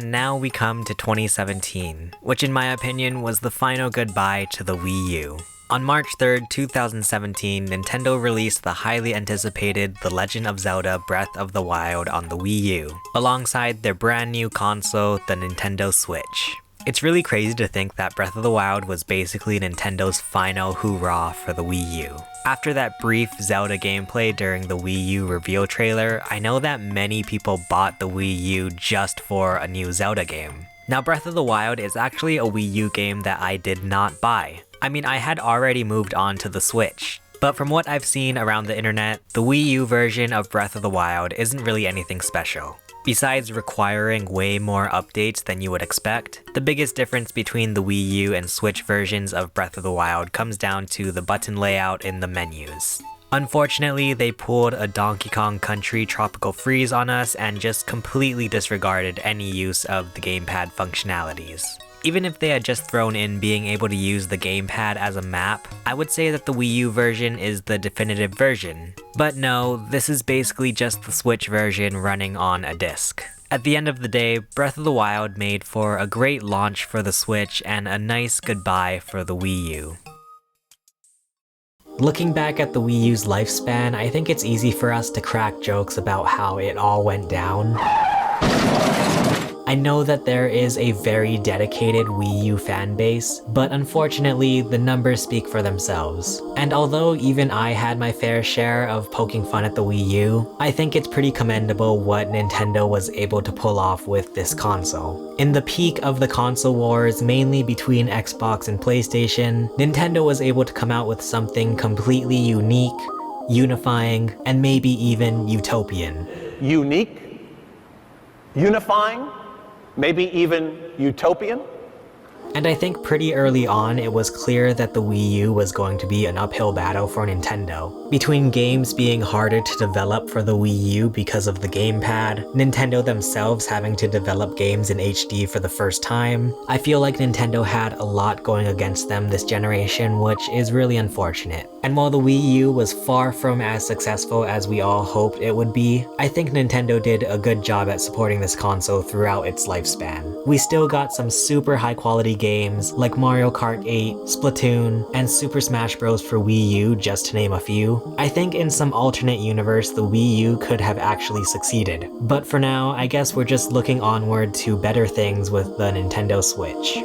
And now we come to 2017, which in my opinion was the final goodbye to the Wii U. On March 3rd, 2017, Nintendo released the highly anticipated The Legend of Zelda Breath of the Wild on the Wii U, alongside their brand new console, the Nintendo Switch. It's really crazy to think that Breath of the Wild was basically Nintendo's final hoorah for the Wii U. After that brief Zelda gameplay during the Wii U reveal trailer, I know that many people bought the Wii U just for a new Zelda game. Now, Breath of the Wild is actually a Wii U game that I did not buy. I mean, I had already moved on to the Switch. But from what I've seen around the internet, the Wii U version of Breath of the Wild isn't really anything special. Besides requiring way more updates than you would expect, the biggest difference between the Wii U and Switch versions of Breath of the Wild comes down to the button layout in the menus. Unfortunately, they pulled a Donkey Kong Country Tropical Freeze on us and just completely disregarded any use of the gamepad functionalities. Even if they had just thrown in being able to use the gamepad as a map, I would say that the Wii U version is the definitive version. But no, this is basically just the Switch version running on a disc. At the end of the day, Breath of the Wild made for a great launch for the Switch and a nice goodbye for the Wii U. Looking back at the Wii U's lifespan, I think it's easy for us to crack jokes about how it all went down. I know that there is a very dedicated Wii U fanbase, but unfortunately, the numbers speak for themselves. And although even I had my fair share of poking fun at the Wii U, I think it's pretty commendable what Nintendo was able to pull off with this console. In the peak of the console wars, mainly between Xbox and PlayStation, Nintendo was able to come out with something completely unique, unifying, and maybe even utopian. Unique? Unifying? Maybe even utopian? And I think pretty early on it was clear that the Wii U was going to be an uphill battle for Nintendo. Between games being harder to develop for the Wii U because of the gamepad, Nintendo themselves having to develop games in HD for the first time, I feel like Nintendo had a lot going against them this generation, which is really unfortunate. And while the Wii U was far from as successful as we all hoped it would be, I think Nintendo did a good job at supporting this console throughout its lifespan. We still got some super high quality games like Mario Kart 8, Splatoon, and Super Smash Bros. For Wii U, just to name a few. I think in some alternate universe the Wii U could have actually succeeded. But for now, I guess we're just looking onward to better things with the Nintendo Switch.